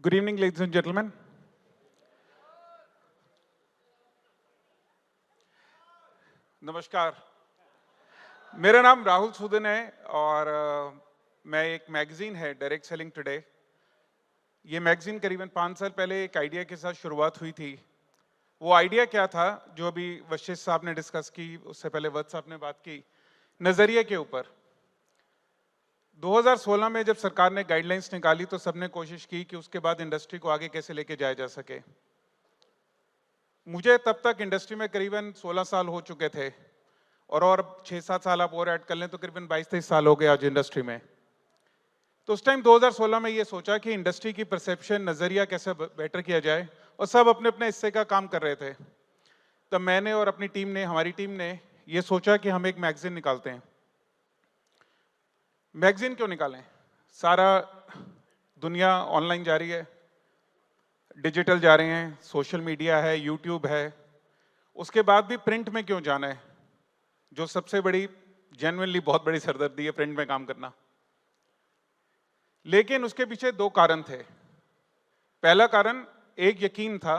Good evening, ladies and gentlemen. नमस्कार, मेरा नाम राहुल सूदन है और मैं एक मैगजीन है डायरेक्ट सेलिंग टुडे। ये मैगजीन करीबन 5 साल पहले एक आइडिया के साथ शुरुआत हुई थी। वो आइडिया क्या था जो अभी वशिष्ठ साहब ने डिस्कस की, उससे पहले वत्स साहब ने बात की, नजरिए के ऊपर। 2016 में जब सरकार ने गाइडलाइंस निकाली तो सबने कोशिश की कि उसके बाद इंडस्ट्री को आगे कैसे लेके जाया जा सके। मुझे तब तक इंडस्ट्री में करीबन 16 साल हो चुके थे और 6-7 साल आप और ऐड कर लें तो करीबन 22-23 साल हो गए आज इंडस्ट्री में। तो उस टाइम 2016 में ये सोचा कि इंडस्ट्री की परसेप्शन नज़रिया कैसे बेटर किया जाए और सब अपने अपने हिस्से का काम कर रहे थे। तब मैंने और अपनी टीम ने, हमारी टीम ने ये सोचा कि हम एक मैगजीन निकालते हैं। मैगजीन क्यों निकालें? सारा दुनिया ऑनलाइन जा रही है, डिजिटल जा रहे हैं, सोशल मीडिया है, यूट्यूब है, उसके बाद भी प्रिंट में क्यों जाना है, जो सबसे बड़ी जेन्युइनली बहुत बड़ी सरदर्दी है प्रिंट में काम करना। लेकिन उसके पीछे दो कारण थे। पहला कारण एक यकीन था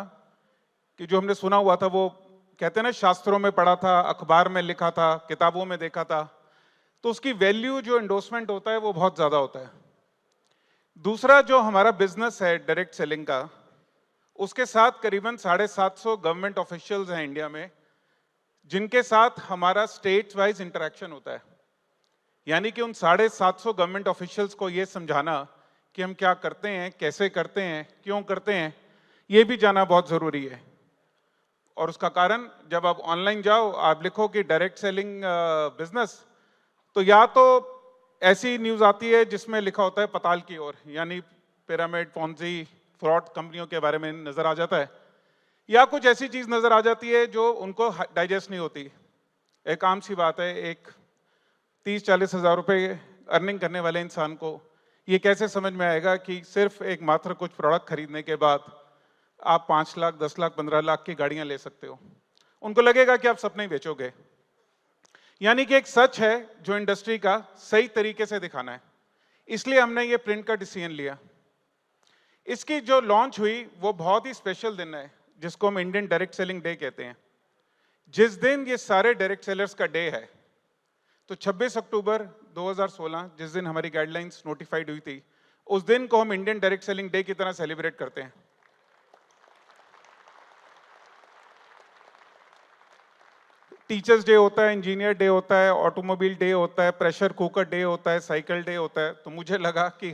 कि जो हमने सुना हुआ था, वो कहते हैं ना, शास्त्रों में पढ़ा था, अखबार में लिखा था, किताबों में देखा था, तो उसकी वैल्यू जो एंडोर्समेंट होता है वो बहुत ज्यादा होता है। दूसरा, जो हमारा बिजनेस है डायरेक्ट सेलिंग का, उसके साथ करीबन 750 गवर्नमेंट ऑफिशियल्स हैं इंडिया में, जिनके साथ हमारा स्टेट वाइज इंटरेक्शन होता है। यानी कि उन 750 गवर्नमेंट ऑफिशियल्स को ये समझाना कि हम क्या करते हैं, कैसे करते हैं, क्यों करते हैं, ये भी जाना बहुत जरूरी है। और उसका कारण, जब आप ऑनलाइन जाओ, आप लिखो कि डायरेक्ट सेलिंग बिजनेस, तो या तो ऐसी न्यूज आती है जिसमें लिखा होता है पताल की ओर, यानी पिरामिड, पॉन्जी, फ्रॉड कंपनियों के बारे में नजर आ जाता है, या कुछ ऐसी चीज नजर आ जाती है जो उनको डाइजेस्ट नहीं होती। एक आम सी बात है, एक 30-40 हजार रुपए अर्निंग करने वाले इंसान को ये कैसे समझ में आएगा कि सिर्फ एक मात्र कुछ प्रोडक्ट खरीदने के बाद आप 5 लाख, 10 लाख, 15 लाख की गाड़ियां ले सकते हो। उनको लगेगा कि आप सपने ही बेचोगे। यानी कि एक सच है जो इंडस्ट्री का सही तरीके से दिखाना है, इसलिए हमने ये प्रिंट का डिसीजन लिया। इसकी जो लॉन्च हुई वो बहुत ही स्पेशल दिन है, जिसको हम इंडियन डायरेक्ट सेलिंग डे कहते हैं। जिस दिन ये सारे डायरेक्ट सेलर्स का डे है, तो 26 अक्टूबर 2016, जिस दिन हमारी गाइडलाइंस नोटिफाइड हुई थी, उस दिन को हम इंडियन डायरेक्ट सेलिंग डे की तरह सेलिब्रेट करते हैं। टीचर्स डे होता है, इंजीनियर डे होता है, ऑटोमोबाइल डे होता है, प्रेशर कुकर डे होता है, साइकिल डे होता है। तो मुझे लगा कि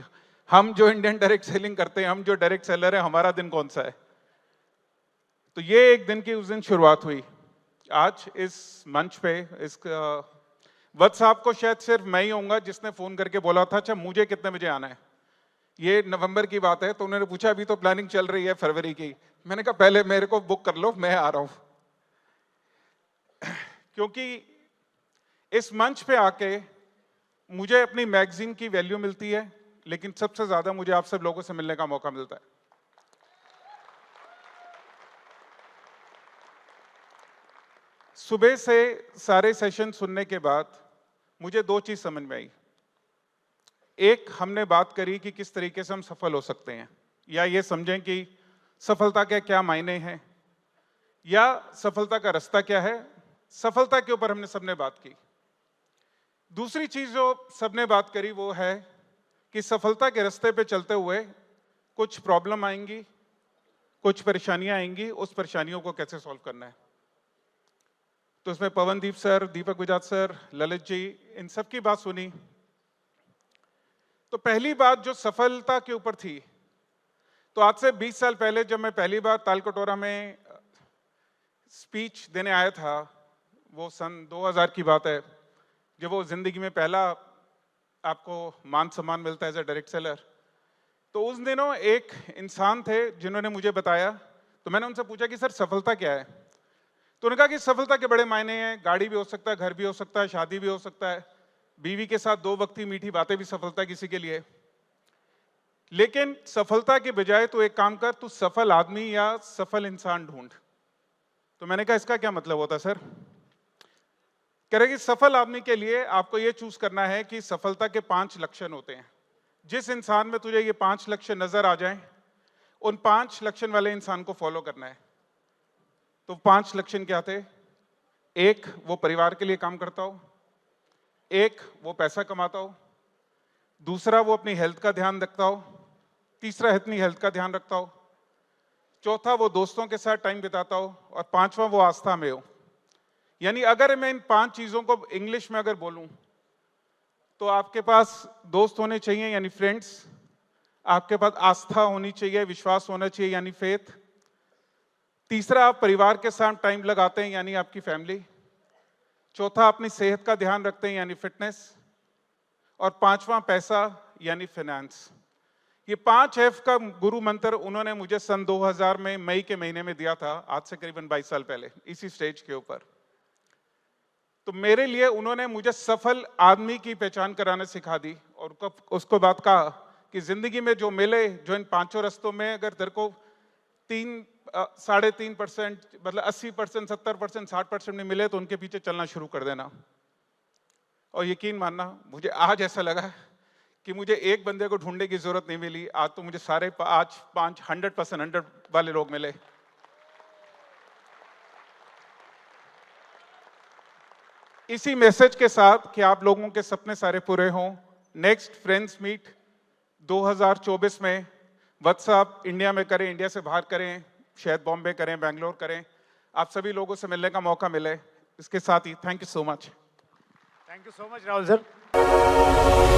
हम जो इंडियन डायरेक्ट सेलिंग करते हैं, हम जो डायरेक्ट सेलर है, हमारा दिन कौन सा है। तो ये एक दिन की उस दिन शुरुआत हुई। आज इस मंच पे इस वत्स साहब को शायद सिर्फ मैं ही होऊंगा जिसने फोन करके बोला था, अच्छा मुझे कितने बजे आना है। ये नवंबर की बात है, तो उन्होंने पूछा अभी तो प्लानिंग चल रही है फरवरी की। मैंने कहा पहले मेरे को बुक कर लो, मैं आ रहा हूं। क्योंकि इस मंच पे आके मुझे अपनी मैगजीन की वैल्यू मिलती है, लेकिन सबसे ज्यादा मुझे आप सब लोगों से मिलने का मौका मिलता है। सुबह से सारे सेशन सुनने के बाद मुझे दो चीज समझ में आई। एक, हमने बात करी कि किस तरीके से हम सफल हो सकते हैं, या ये समझें कि सफलता के क्या मायने हैं, या सफलता का रास्ता क्या है। सफलता के ऊपर हमने सबने बात की। दूसरी चीज जो सबने बात करी वो है कि सफलता के रास्ते पे चलते हुए कुछ प्रॉब्लम आएंगी, कुछ परेशानियां आएंगी, उस परेशानियों को कैसे सॉल्व करना है। तो इसमें पवनदीप सर, दीपक गुजरात सर, ललित जी, इन सब की बात सुनी। तो पहली बात जो सफलता के ऊपर थी, तो आज से 20 साल पहले जब मैं पहली बार तालकटोरा में स्पीच देने आया था, वो सन 2000 की बात है, जब वो जिंदगी में पहला आपको मान सम्मान मिलता है एज ए डायरेक्ट सेलर। तो उस दिनों एक इंसान थे जिन्होंने मुझे बताया, तो मैंने उनसे पूछा कि सर सफलता क्या है। तो उन्होंने कहा कि सफलता के बड़े मायने हैं, गाड़ी भी हो सकता है, घर भी हो सकता है, शादी भी हो सकता है, बीवी के साथ 2 वक्त की मीठी बातें भी सफलता है किसी के लिए। लेकिन सफलता के बजाय तू एक काम कर, तू सफल आदमी या सफल इंसान ढूंढ। तो मैंने कहा इसका क्या मतलब होता है सर। कह रहे कि सफल आदमी के लिए आपको यह चूज करना है कि सफलता के 5 लक्षण होते हैं। जिस इंसान में तुझे ये 5 लक्षण नजर आ जाएं, उन 5 लक्षण वाले इंसान को फॉलो करना है। तो 5 लक्षण क्या थे? एक, वो परिवार के लिए काम करता हो। एक, वो पैसा कमाता हो। दूसरा, वो अपनी हेल्थ का ध्यान रखता हो। तीसरा, अपनी हेल्थ का ध्यान रखता हो। चौथा, वो दोस्तों के साथ टाइम बिताता हो। और पांचवा, वो आस्था में हो। यानी अगर मैं इन 5 चीजों को इंग्लिश में अगर बोलूं तो आपके पास दोस्त होने चाहिए यानी फ्रेंड्स, आपके पास आस्था होनी चाहिए, विश्वास होना चाहिए यानी फेथ। तीसरा, आप परिवार के साथ टाइम लगाते हैं यानी आपकी फैमिली। चौथा, अपनी सेहत का ध्यान रखते हैं यानी फिटनेस। और पांचवा, पैसा यानी फाइनेंस। ये 5 एफ का गुरु मंत्र उन्होंने मुझे सन 2000 में मई के महीने में दिया था, आज से करीबन 22 साल पहले, इसी स्टेज के ऊपर। तो मेरे लिए उन्होंने मुझे सफल आदमी की पहचान कराना सिखा दी। और उसको बात कहा कि जिंदगी में जो मिले, जो इन 5 रास्तों में अगर तेरे को 3.5% मतलब 80%, 70%, 60% नहीं मिले तो उनके पीछे चलना शुरू कर देना। और यकीन मानना, मुझे आज ऐसा लगा कि मुझे एक बंदे को ढूंढने की जरूरत नहीं मिली, आज तो मुझे सारे 5 100% 100 वाले लोग मिले। इसी मैसेज के साथ कि आप लोगों के सपने सारे पूरे हों, नेक्स्ट फ्रेंड्स मीट 2024 में व्हाट्सएप इंडिया में करें, इंडिया से बाहर करें, शायद बॉम्बे करें, बेंगलोर करें, आप सभी लोगों से मिलने का मौका मिले। इसके साथ ही thank you so much. Thank you so much Rahul sir.